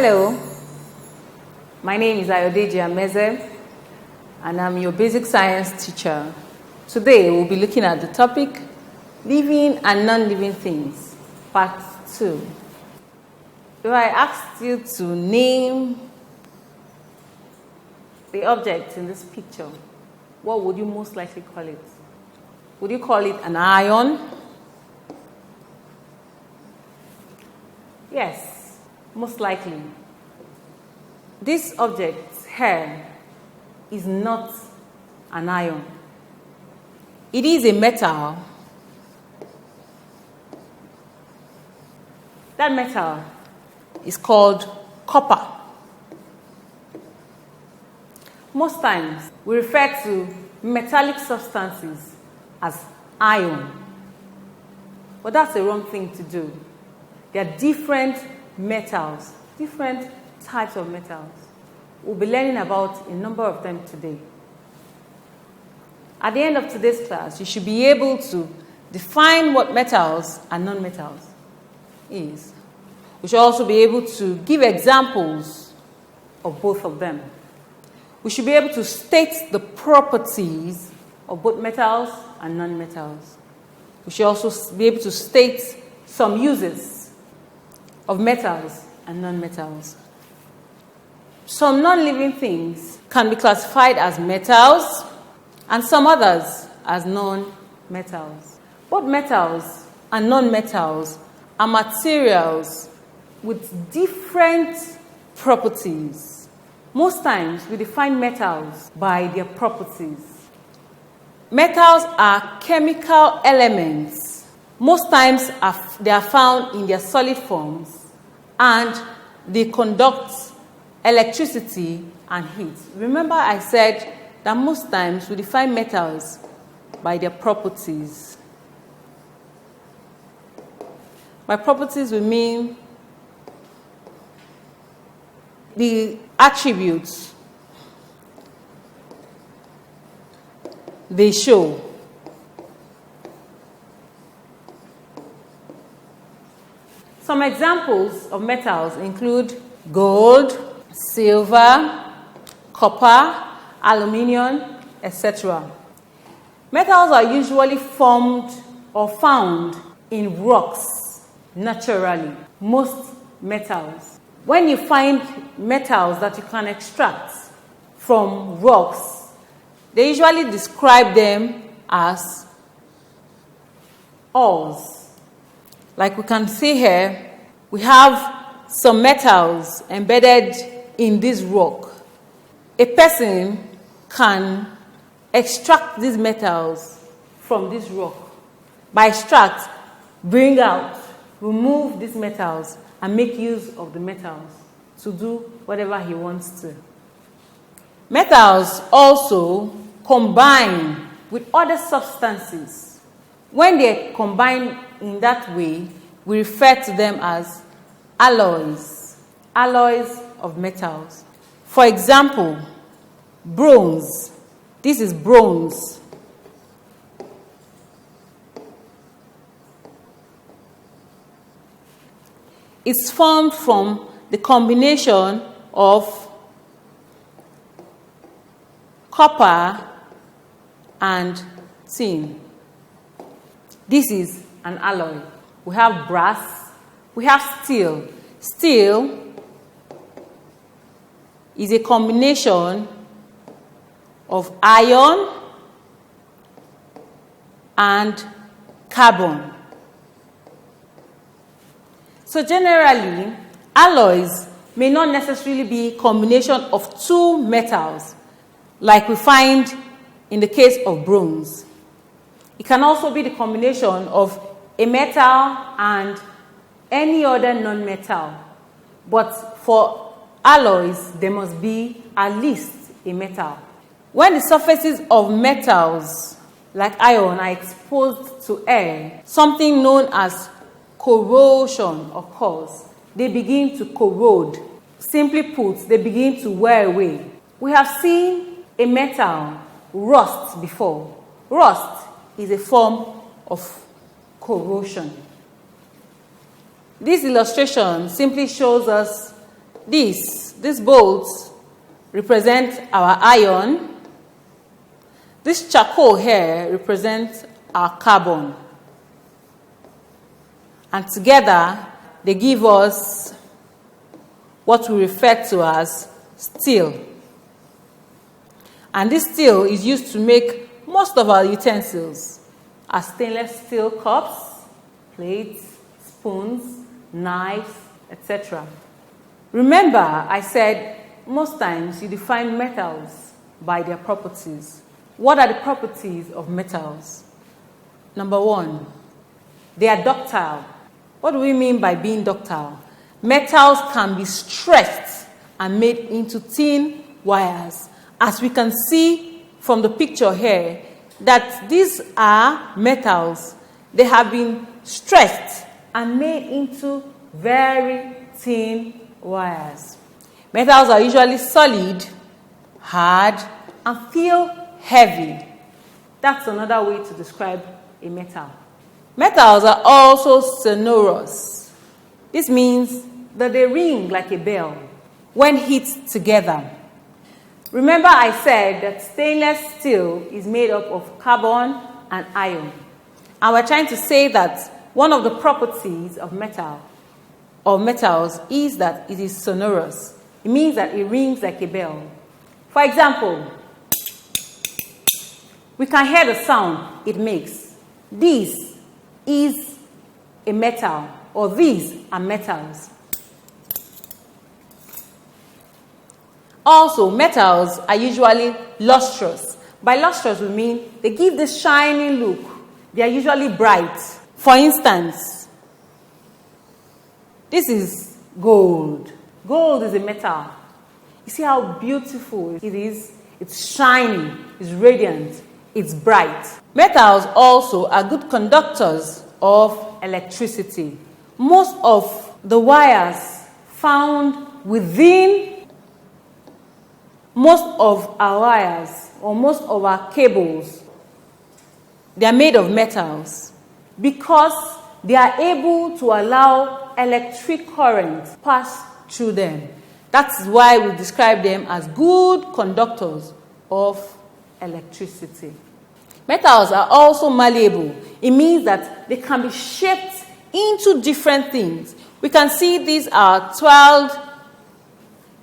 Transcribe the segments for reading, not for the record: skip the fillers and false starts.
Hello, my name is Ayodeji Ameze, and I'm your basic science teacher. Today we'll be looking at the topic living and non-living things, part 2. If I asked you to name the object in this picture, what would you most likely call it? Would you call it an iron? Yes, most likely. This object here is not an iron. It is a metal. That metal is called copper. Most times, we refer to metallic substances as iron. But that's the wrong thing to do. There are different metals, different types of metals. We'll be learning about a number of them today. At the end of today's class, you should be able to define what metals and non-metals is. We should also be able to give examples of both of them. We should be able to state the properties of both metals and non-metals. We should also be able to state some uses of metals and non-metals. Some non-living things can be classified as metals and some others as non-metals. Both metals and non-metals are materials with different properties. Most times we define metals by their properties. Metals are chemical elements. Most times they are found in their solid forms and they conduct electricity and heat. Remember I said that most times we define metals by their properties. By properties we mean the attributes they show. Some examples of metals include gold, silver, copper, aluminium, etc. Metals are usually formed or found in rocks naturally. Most metals. When you find metals that you can extract from rocks, they usually describe them as ores. Like we can see here, we have some metals embedded in this rock. A person can extract these metals from this rock. By extract, bring out, remove these metals, and make use of the metals to do whatever he wants to. Metals also combine with other substances. When they combine in that way, we refer to them as alloys of metals. For example, bronze. This is bronze. It's formed from the combination of copper and tin. This is an alloy. We have brass, we have steel. Steel is a combination of iron and carbon. So generally, alloys may not necessarily be a combination of two metals, like we find in the case of bronze. It can also be the combination of a metal and any other non-metal. But for alloys, there must be at least a metal. When the surfaces of metals, like iron, are exposed to air, something known as corrosion occurs. They begin to corrode. Simply put, they begin to wear away. We have seen a metal rust before. Rust is a form of corrosion. This illustration simply shows us These bolts represent our iron. This charcoal here represents our carbon. And together, they give us what we refer to as steel. And this steel is used to make most of our utensils, as stainless steel cups, plates, spoons, knives, etc. Remember, I said most times you define metals by their properties. What are the properties of metals? Number one, they are ductile. What do we mean by being ductile? Metals can be stretched and made into thin wires. As we can see from the picture here, that these are metals. They have been stretched and made into very thin wires. Metals are usually solid, hard, and feel heavy. That's another way to describe a metal. Metals are also sonorous. This means that they ring like a bell when hit together. Remember I said that stainless steel is made up of carbon and iron. And we're trying to say that one of the properties of metal or metals is that it is sonorous. It means that it rings like a bell. For example, we can hear the sound it makes. This is a metal, or these are metals. Also, metals are usually lustrous. By lustrous, we mean they give this shiny look. They are usually bright. For instance, this is gold. Gold is a metal. You see how beautiful it is? It's shiny, it's radiant, it's bright. Metals also are good conductors of electricity. Most of the wires found within most of our wires or most of our cables, they are made of metals because they are able to allow electric current pass through them. That's why we describe them as good conductors of electricity. Metals are also malleable. It means that they can be shaped into different things. We can see these are twirled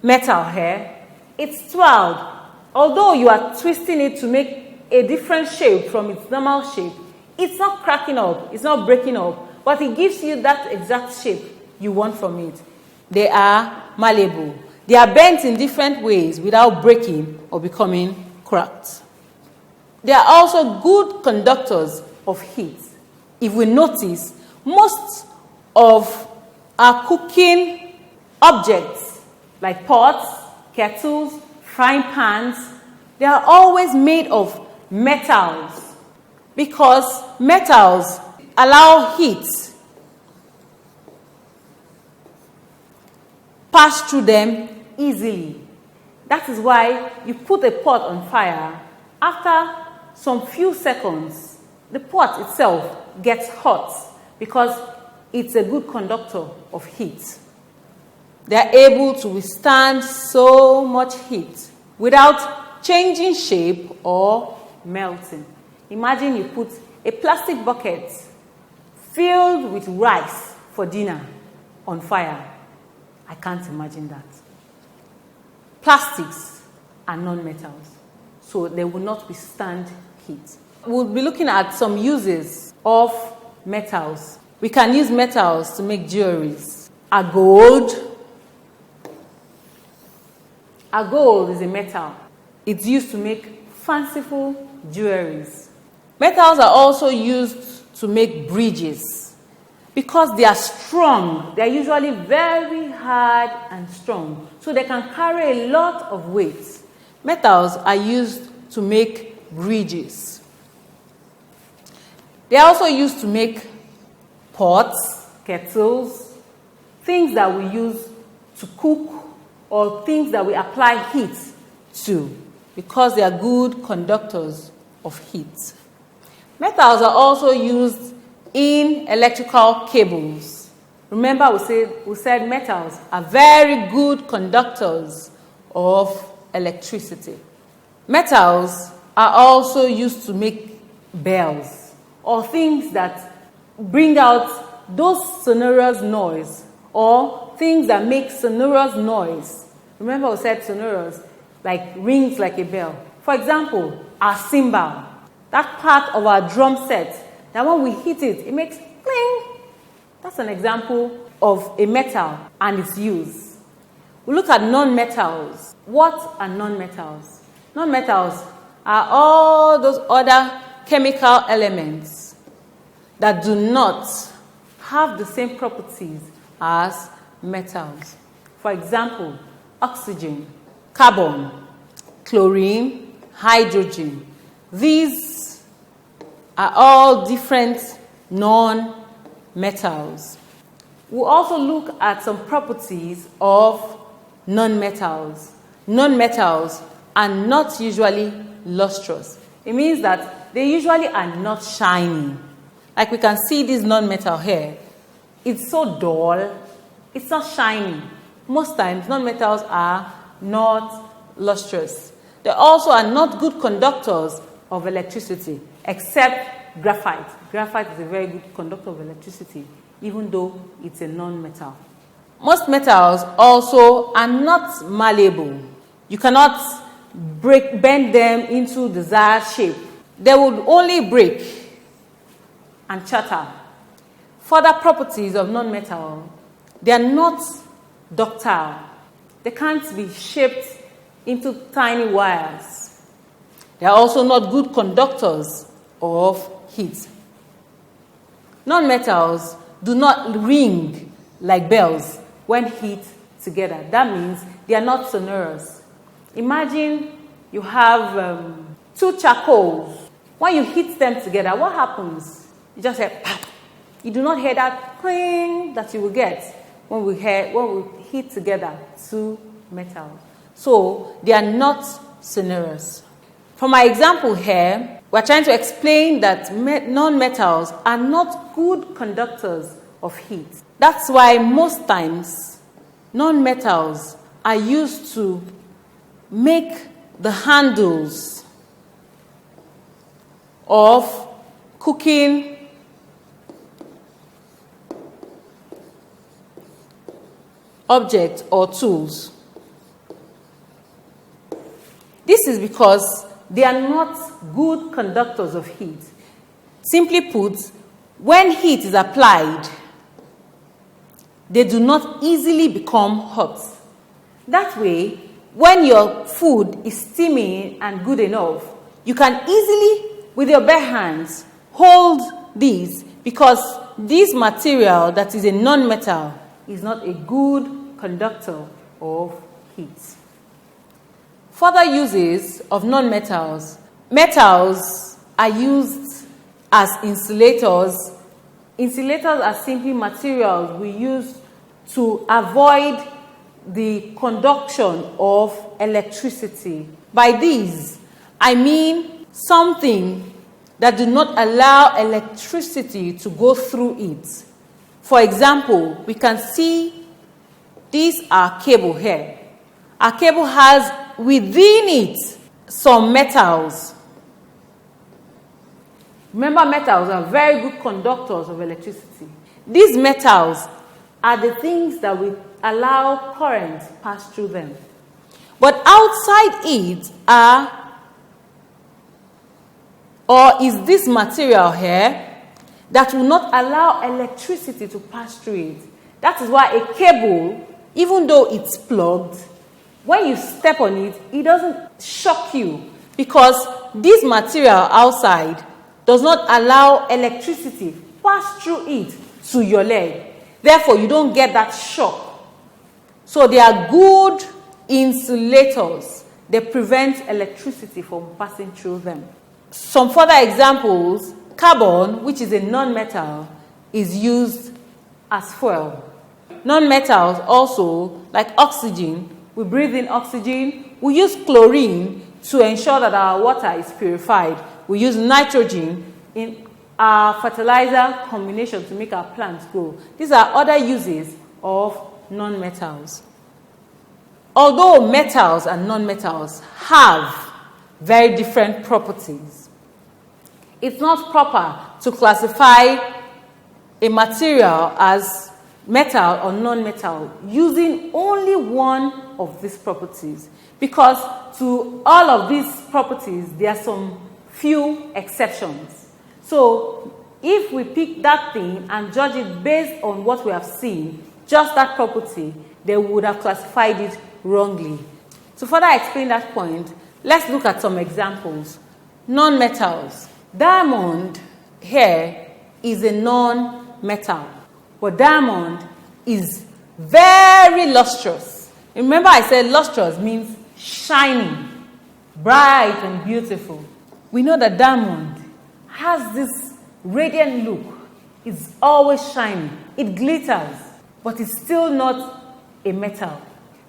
metal here. It's twirled. Although you are twisting it to make a different shape from its normal shape, it's not cracking up, it's not breaking up, but it gives you that exact shape you want from it. They are malleable. They are bent in different ways without breaking or becoming cracked. They are also good conductors of heat. If we notice, most of our cooking objects, like pots, kettles, frying pans, they are always made of metals because metals allow heat pass through them easily. That is why you put a pot on fire. After some few seconds, the pot itself gets hot because it's a good conductor of heat. They are able to withstand so much heat without changing shape or melting. Imagine you put a plastic bucket filled with rice for dinner on fire. I can't imagine that. Plastics are non-metals, so they will not withstand heat. We'll be looking at some uses of metals. We can use metals to make jewelries. Gold is a metal. It's used to make fanciful jewelries. Metals are also used to make bridges. Because they are strong, they are usually very hard and strong, so they can carry a lot of weight. Metals are used to make bridges. They are also used to make pots, kettles, things that we use to cook or things that we apply heat to, because they are good conductors of heat. Metals are also used in electrical cables. Remember, we said metals are very good conductors of electricity. Metals are also used to make bells or things that bring out those sonorous noise or things that make sonorous noise. Remember, we said sonorous, like rings like a bell. For example, our cymbal, that part of our drum set, that when we hit it, it makes cling. That's an example of a metal and its use. We look at non-metals. What are non-metals? Non-metals are all those other chemical elements that do not have the same properties as metals. For example, oxygen, carbon, chlorine, hydrogen. These are all different non-metals. We'll also look at some properties of non-metals. Non-metals are not usually lustrous. It means that they usually are not shiny. Like we can see this non-metal here. It's so dull. It's not shiny. Most times, non-metals are not lustrous. They also are not good conductors of electricity, except graphite. Graphite is a very good conductor of electricity, even though it's a non-metal. Most metals also are not malleable. You cannot bend them into desired shape. They would only break and shatter. Further properties of non-metal, they are not ductile. They can't be shaped into tiny wires. They are also not good conductors of heat. Non-metals do not ring like bells when hit together. That means they are not sonorous. Imagine you have two charcoals. When you hit them together, what happens? You just hear pop. You do not hear that cling that you will get when we hit together two metals. So they are not sonorous. For my example here, we're trying to explain that non-metals are not good conductors of heat. That's why most times non-metals are used to make the handles of cooking objects or tools. This is because they are not good conductors of heat. Simply put, when heat is applied, they do not easily become hot. That way, when your food is steaming and good enough, you can easily, with your bare hands, hold these because this material that is a non-metal is not a good conductor of heat. Further uses of non-metals. Metals are used as insulators. Insulators are simply materials we use to avoid the conduction of electricity. By these, I mean something that do not allow electricity to go through it. For example, we can see this our cable here. Our cable has within it some metals. Remember, metals are very good conductors of electricity. These metals are the things that will allow current pass through them. But outside it is this material here that will not allow electricity to pass through it. That is why a cable, even though it's plugged, when you step on it, it doesn't shock you because this material outside does not allow electricity pass through it to your leg. Therefore, you don't get that shock. So they are good insulators. They prevent electricity from passing through them. Some further examples, carbon, which is a non-metal, is used as fuel. Non-metals also, like oxygen, we breathe in oxygen. We use chlorine to ensure that our water is purified. We use nitrogen our fertilizer combination to make our plants grow. These are other uses of non-metals. Although metals and non-metals have very different properties, it's not proper to classify a material as metal or non-metal using only one of these properties, because to all of these properties there are some few exceptions. So if we pick that thing and judge it based on what we have seen, just that property, then we would have classified it wrongly. To further explain that point, let's look at some examples. Non-metals. Diamond here is a non-metal, but diamond is very lustrous. Remember I said lustrous means shining, bright and beautiful. We know that diamond has this radiant look. It's always shining. It glitters, but it's still not a metal.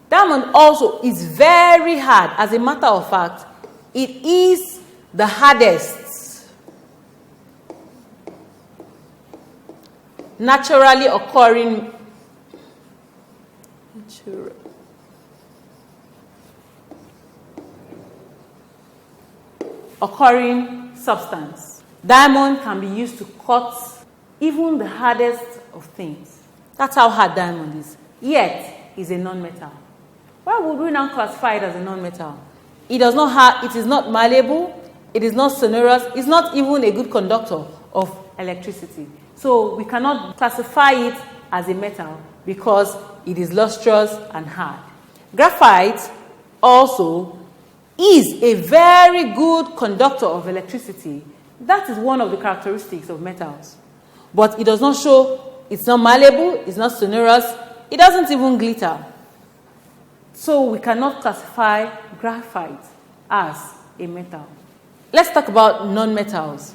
Diamond also is very hard. As a matter of fact, it is the hardest naturally occurring substance. Diamond can be used to cut even the hardest of things. That's how hard diamond is. Yet, it's a non-metal. Why would we now classify it as a non-metal? It is not malleable, it is not sonorous, it's not even a good conductor of electricity. So we cannot classify it as a metal because it is lustrous and hard. Graphite also is a very good conductor of electricity. That is one of the characteristics of metals. But it does not show, it's not malleable, it's not sonorous, it doesn't even glitter. So we cannot classify graphite as a metal. Let's talk about non-metals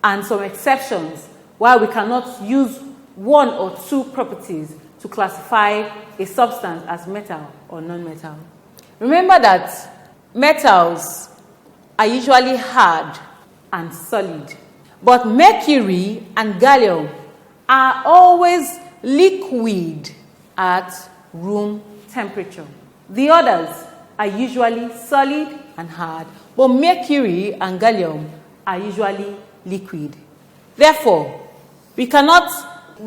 and some exceptions why we cannot use one or two properties to classify a substance as metal or non-metal. Remember that metals are usually hard and solid, but mercury and gallium are always liquid at room temperature. The others are usually solid and hard, but mercury and gallium are usually liquid. Therefore, we cannot,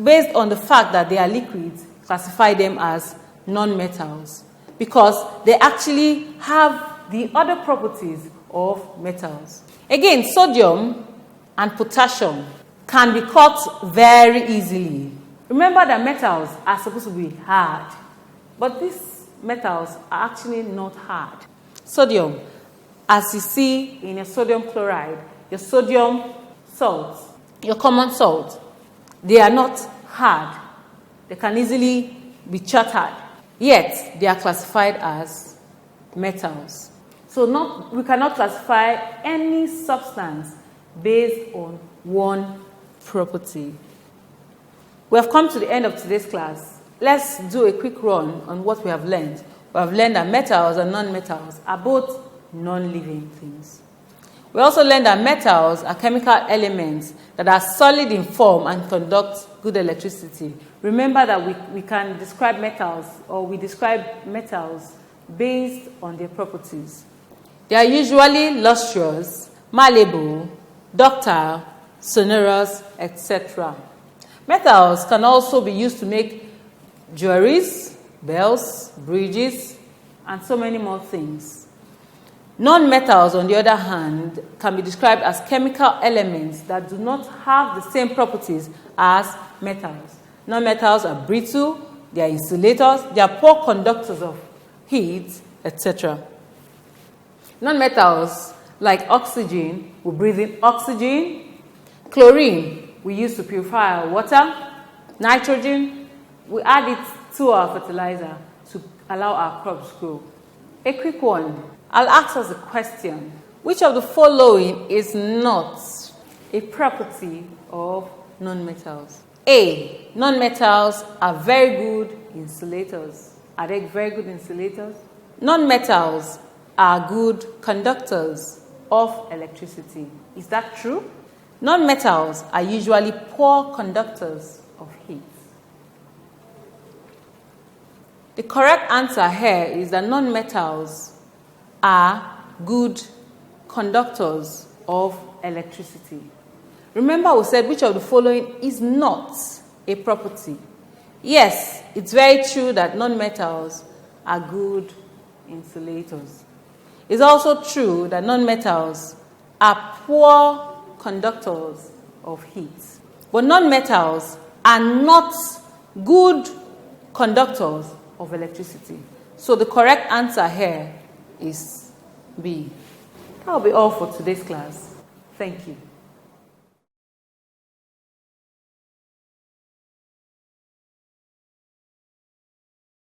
based on the fact that they are liquids, classify them as non-metals because they actually have the other properties of metals. Again, sodium and potassium can be cut very easily. Remember that metals are supposed to be hard, but these metals are actually not hard. Sodium, as you see in your sodium chloride, your sodium salts, your common salt, they are not hard. They can easily be chattered, yet they are classified as metals. So we cannot classify any substance based on one property. We have come to the end of today's class. Let's do a quick run on what we have learned. We have learned that metals and non-metals are both non-living things. We also learned that metals are chemical elements that are solid in form and conduct good electricity. Remember that we can describe metals, or we describe metals based on their properties. They are usually lustrous, malleable, ductile, sonorous, etc. Metals can also be used to make jewelries, bells, bridges, and so many more things. Non-metals, on the other hand, can be described as chemical elements that do not have the same properties as metals. Non-metals are brittle, they are insulators, they are poor conductors of heat, etc. Non-metals, like oxygen, we breathe in oxygen. Chlorine, we use to purify our water. Nitrogen, we add it to our fertilizer to allow our crops grow. A quick one. I'll ask us a question. Which of the following is not a property of non-metals? A. Non-metals are very good insulators. Are they very good insulators? Non-metals are good conductors of electricity. Is that true? nonmetals are usually poor conductors of heat. The correct answer here is that nonmetals are good conductors of electricity. Remember, we said which of the following is not a property? Yes, it's very true that nonmetals are good insulators. It's also true that nonmetals are poor conductors of heat. But nonmetals are not good conductors of electricity. So the correct answer here is B. That will be all for today's class. Thank you.